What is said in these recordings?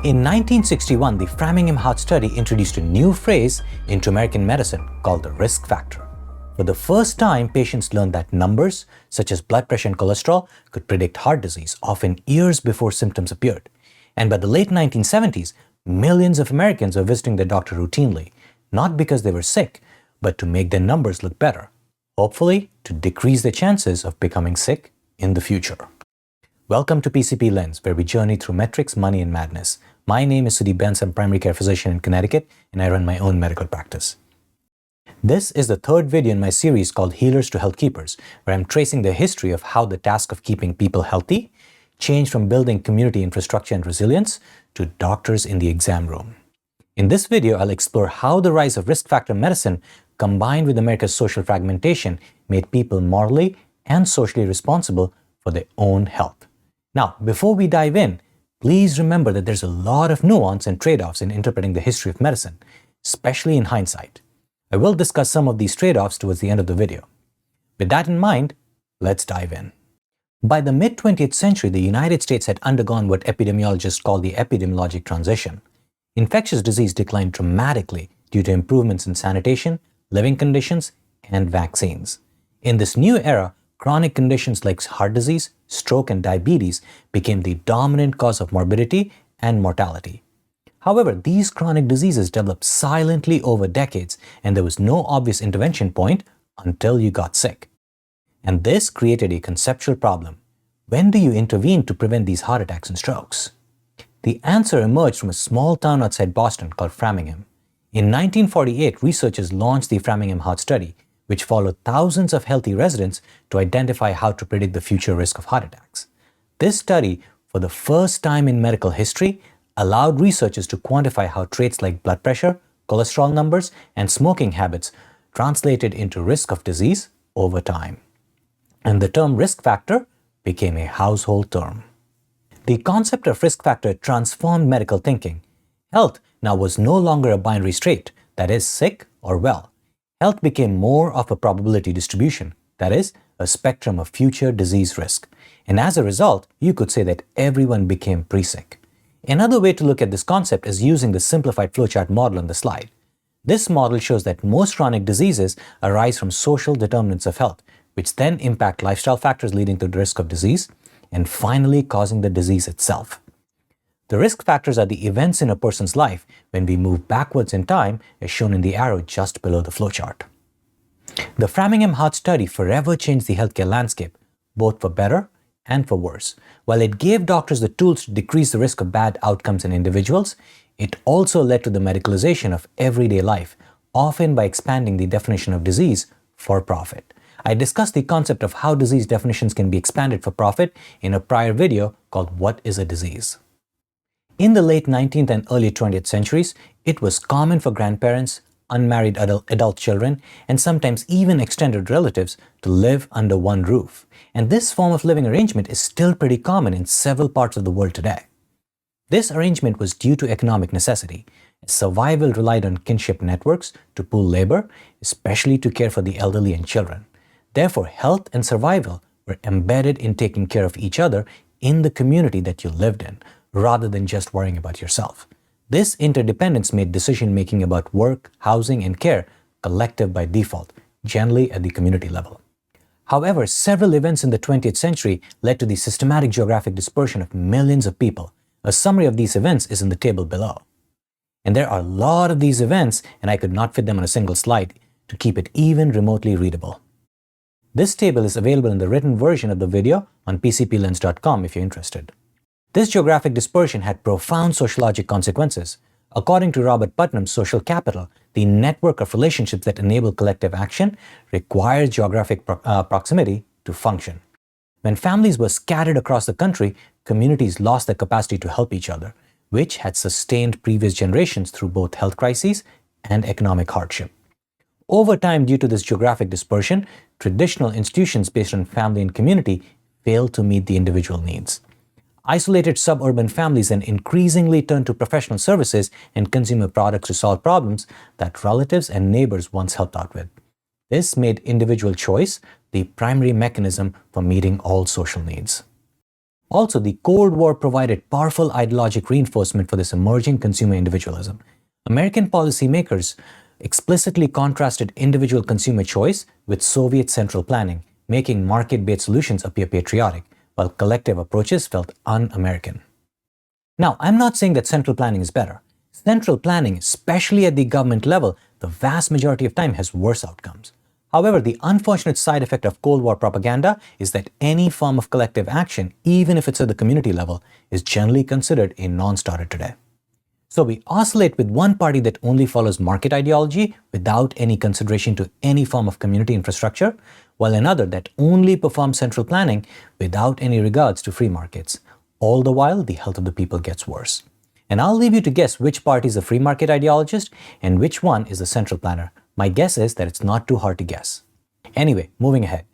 In 1961, the Framingham Heart Study introduced a new phrase into American medicine called the risk factor. For the first time, patients learned that numbers, such as blood pressure and cholesterol, could predict heart disease, often years before symptoms appeared. And by the late 1970s, millions of Americans were visiting their doctor routinely, not because they were sick, but to make their numbers look better, hopefully to decrease the chances of becoming sick in the future. Welcome to PCP Lens, where we journey through metrics, money, and madness. My name is Sudeep Benz. I'm a primary care physician in Connecticut, and I run my own medical practice. This is the third video in my series called Healers to Healthkeepers, where I'm tracing the history of how the task of keeping people healthy changed from building community infrastructure and resilience to doctors in the exam room. In this video, I'll explore how the rise of risk factor medicine combined with America's social fragmentation made people morally and socially responsible for their own health. Now, before we dive in, please remember that there's a lot of nuance and trade-offs in interpreting the history of medicine, especially in hindsight. I will discuss some of these trade-offs towards the end of the video. With that in mind, let's dive in. By the mid-20th century, the United States had undergone what epidemiologists call the epidemiologic transition. Infectious disease declined dramatically due to improvements in sanitation, living conditions, and vaccines. In this new era, chronic conditions like heart disease, stroke, and diabetes became the dominant cause of morbidity and mortality. However, these chronic diseases developed silently over decades, and there was no obvious intervention point until you got sick. And this created a conceptual problem. When do you intervene to prevent these heart attacks and strokes? The answer emerged from a small town outside Boston called Framingham. In 1948, researchers launched the Framingham Heart Study, which followed thousands of healthy residents to identify how to predict the future risk of heart attacks. This study, for the first time in medical history, allowed researchers to quantify how traits like blood pressure, cholesterol numbers, and smoking habits translated into risk of disease over time. And the term risk factor became a household term. The concept of risk factor transformed medical thinking. Health now was no longer a binary state, that is, sick or well. Health became more of a probability distribution, that is, a spectrum of future disease risk. And as a result, you could say that everyone became pre-sick. Another way to look at this concept is using the simplified flowchart model on the slide. This model shows that most chronic diseases arise from social determinants of health, which then impact lifestyle factors leading to the risk of disease, and finally causing the disease itself. The risk factors are the events in a person's life when we move backwards in time, as shown in the arrow just below the flowchart. The Framingham Heart Study forever changed the healthcare landscape, both for better and for worse. While it gave doctors the tools to decrease the risk of bad outcomes in individuals, it also led to the medicalization of everyday life, often by expanding the definition of disease for profit. I discussed the concept of how disease definitions can be expanded for profit in a prior video called What is a Disease? In the late 19th and early 20th centuries, it was common for grandparents, unmarried adult children, and sometimes even extended relatives to live under one roof. And this form of living arrangement is still pretty common in several parts of the world today. This arrangement was due to economic necessity. Survival relied on kinship networks to pool labor, especially to care for the elderly and children. Therefore, health and survival were embedded in taking care of each other in the community that you lived in, rather than just worrying about yourself. This interdependence made decision-making about work, housing, and care collective by default, generally at the community level. However, several events in the 20th century led to the systematic geographic dispersion of millions of people. A summary of these events is in the table below. And there are a lot of these events, and I could not fit them on a single slide to keep it even remotely readable. This table is available in the written version of the video on PCPLens.com if you're interested. This geographic dispersion had profound sociologic consequences. According to Robert Putnam's social capital, the network of relationships that enable collective action requires geographic proximity to function. When families were scattered across the country, communities lost their capacity to help each other, which had sustained previous generations through both health crises and economic hardship. Over time, due to this geographic dispersion, traditional institutions based on family and community failed to meet the individual needs. Isolated suburban families then increasingly turned to professional services and consumer products to solve problems that relatives and neighbors once helped out with. This made individual choice the primary mechanism for meeting all social needs. Also, the Cold War provided powerful ideologic reinforcement for this emerging consumer individualism. American policymakers explicitly contrasted individual consumer choice with Soviet central planning, making market-based solutions appear patriotic, while collective approaches felt un-American. Now, I'm not saying that central planning is better. Central planning, especially at the government level, the vast majority of time has worse outcomes. However, the unfortunate side effect of Cold War propaganda is that any form of collective action, even if it's at the community level, is generally considered a non-starter today. So we oscillate with one party that only follows market ideology without any consideration to any form of community infrastructure, while another that only performs central planning without any regards to free markets. All the while, the health of the people gets worse. And I'll leave you to guess which party is a free market ideologist and which one is the central planner. My guess is that it's not too hard to guess. Anyway, moving ahead.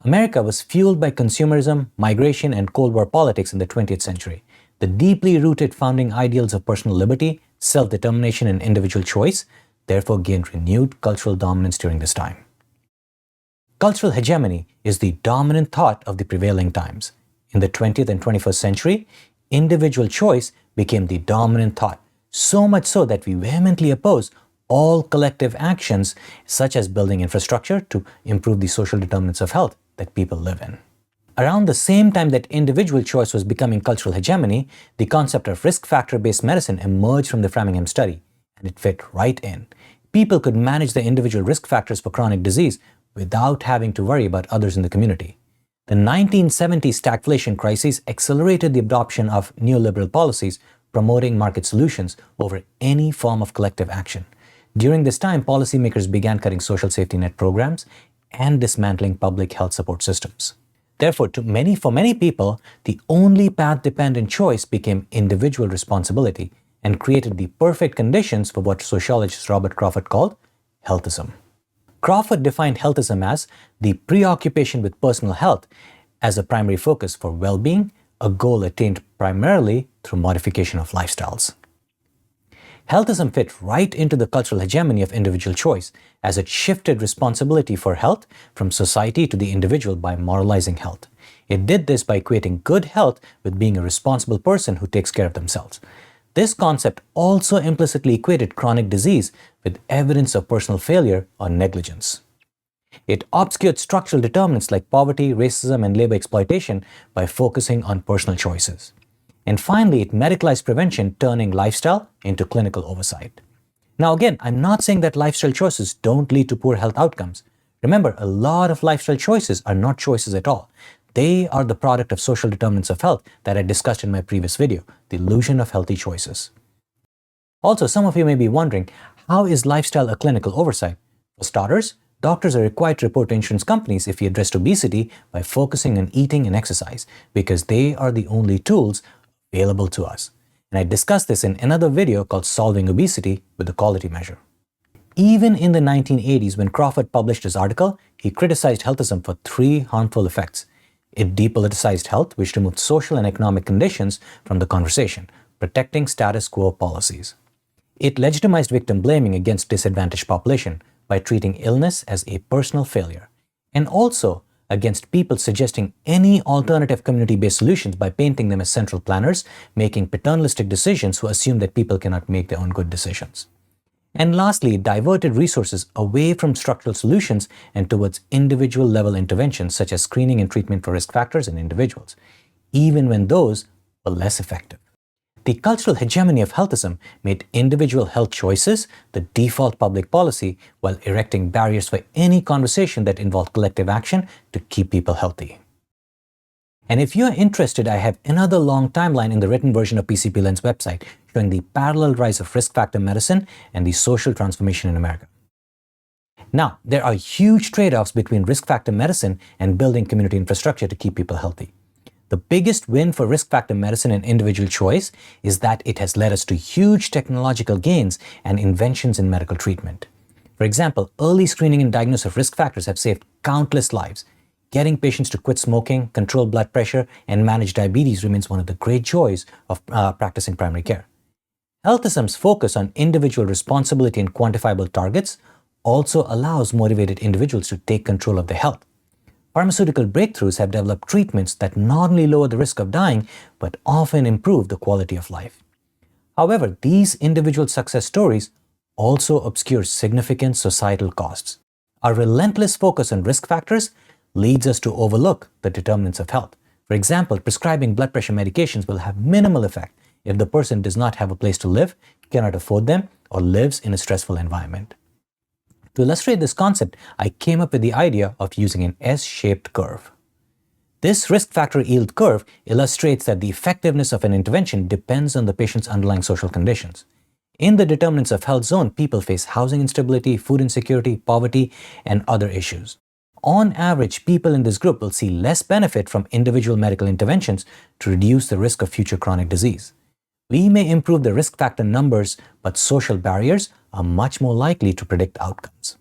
America was fueled by consumerism, migration, and Cold War politics in the 20th century. The deeply rooted founding ideals of personal liberty, self-determination, and individual choice therefore gained renewed cultural dominance during this time. Cultural hegemony is the dominant thought of the prevailing times. In the 20th and 21st century, individual choice became the dominant thought, so much so that we vehemently oppose all collective actions such as building infrastructure to improve the social determinants of health that people live in. Around the same time that individual choice was becoming cultural hegemony, the concept of risk factor-based medicine emerged from the Framingham study, and it fit right in. People could manage their individual risk factors for chronic disease without having to worry about others in the community. The 1970s stagflation crisis accelerated the adoption of neoliberal policies promoting market solutions over any form of collective action. During this time, policymakers began cutting social safety net programs and dismantling public health support systems. Therefore, for many people, the only path-dependent choice became individual responsibility and created the perfect conditions for what sociologist Robert Crawford called Healthism. Crawford defined Healthism as the preoccupation with personal health as a primary focus for well-being, a goal attained primarily through modification of lifestyles. Healthism fit right into the cultural hegemony of individual choice as it shifted responsibility for health from society to the individual by moralizing health. It did this by equating good health with being a responsible person who takes care of themselves. This concept also implicitly equated chronic disease with evidence of personal failure or negligence. It obscured structural determinants like poverty, racism, and labor exploitation by focusing on personal choices. And finally, it medicalized prevention, turning lifestyle into clinical oversight. Now again, I'm not saying that lifestyle choices don't lead to poor health outcomes. Remember, a lot of lifestyle choices are not choices at all. They are the product of social determinants of health that I discussed in my previous video, the illusion of healthy choices. Also, some of you may be wondering, how is lifestyle a clinical oversight? For starters, doctors are required to report to insurance companies if you address obesity by focusing on eating and exercise, because they are the only tools available to us. And I discussed this in another video called Solving Obesity with the Quality Measure. Even in the 1980s, when Crawford published his article, he criticized Healthism for 3 harmful effects. It depoliticized health, which removed social and economic conditions from the conversation, protecting status quo policies. It legitimized victim blaming against disadvantaged population by treating illness as a personal failure, and also against people suggesting any alternative community-based solutions by painting them as central planners, making paternalistic decisions who assume that people cannot make their own good decisions. And lastly, it diverted resources away from structural solutions and towards individual-level interventions such as screening and treatment for risk factors in individuals, even when those were less effective. The cultural hegemony of Healthism made individual health choices the default public policy while erecting barriers for any conversation that involved collective action to keep people healthy. And if you're interested, I have another long timeline in the written version of PCP Lens website showing the parallel rise of risk factor medicine and the social transformation in America. Now, there are huge trade-offs between risk factor medicine and building community infrastructure to keep people healthy. The biggest win for risk factor medicine and individual choice is that it has led us to huge technological gains and inventions in medical treatment. For example, early screening and diagnosis of risk factors have saved countless lives. Getting patients to quit smoking, control blood pressure, and manage diabetes remains one of the great joys of practicing primary care. Healthism's focus on individual responsibility and quantifiable targets also allows motivated individuals to take control of their health. Pharmaceutical breakthroughs have developed treatments that not only lower the risk of dying, but often improve the quality of life. However, these individual success stories also obscure significant societal costs. Our relentless focus on risk factors leads us to overlook the determinants of health. For example, prescribing blood pressure medications will have minimal effect if the person does not have a place to live, cannot afford them, or lives in a stressful environment. To illustrate this concept, I came up with the idea of using an S-shaped curve. This risk factor yield curve illustrates that the effectiveness of an intervention depends on the patient's underlying social conditions. In the determinants of health zone, people face housing instability, food insecurity, poverty, and other issues. On average, people in this group will see less benefit from individual medical interventions to reduce the risk of future chronic disease. We may improve the risk factor numbers, but social barriers are much more likely to predict outcomes.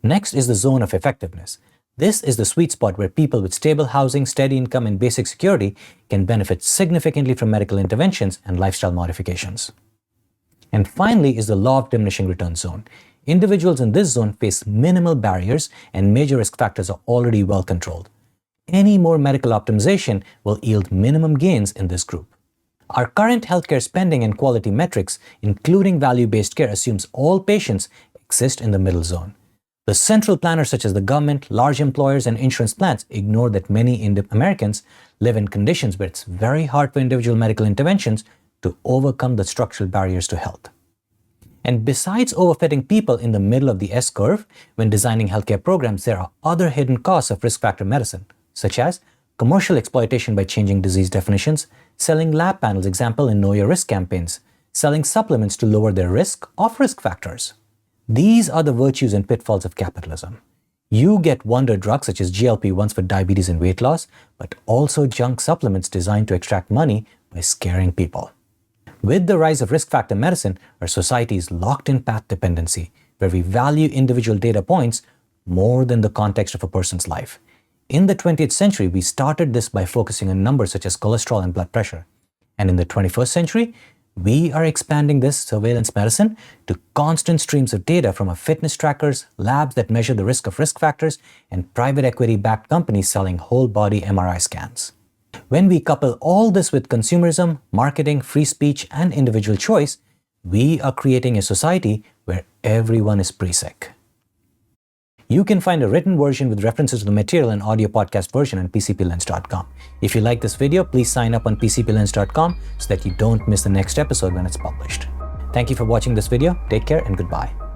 Next is the zone of effectiveness. This is the sweet spot where people with stable housing, steady income, and basic security can benefit significantly from medical interventions and lifestyle modifications. And finally is the law of diminishing returns zone. Individuals in this zone face minimal barriers and major risk factors are already well controlled. Any more medical optimization will yield minimum gains in this group. Our current healthcare spending and quality metrics, including value-based care, assumes all patients exist in the middle zone. The central planners such as the government, large employers, and insurance plans ignore that many Americans live in conditions where it's very hard for individual medical interventions to overcome the structural barriers to health. And besides overfitting people in the middle of the S-curve, when designing healthcare programs, there are other hidden costs of risk factor medicine, such as commercial exploitation by changing disease definitions, selling lab panels, example in Know Your Risk campaigns, selling supplements to lower their risk of risk factors. These are the virtues and pitfalls of capitalism. You get wonder drugs such as GLP-1s for diabetes and weight loss, but also junk supplements designed to extract money by scaring people. With the rise of risk factor medicine, our society is locked in path dependency, where we value individual data points more than the context of a person's life. In the 20th century, we started this by focusing on numbers such as cholesterol and blood pressure. And in the 21st century, we are expanding this surveillance medicine to constant streams of data from our fitness trackers, labs that measure the risk of risk factors, and private equity-backed companies selling whole-body MRI scans. When we couple all this with consumerism, marketing, free speech, and individual choice, we are creating a society where everyone is pre-sick. You can find a written version with references to the material and audio podcast version on PCPLens.com. If you like this video, please sign up on PCPLens.com so that you don't miss the next episode when it's published. Thank you for watching this video. Take care and goodbye.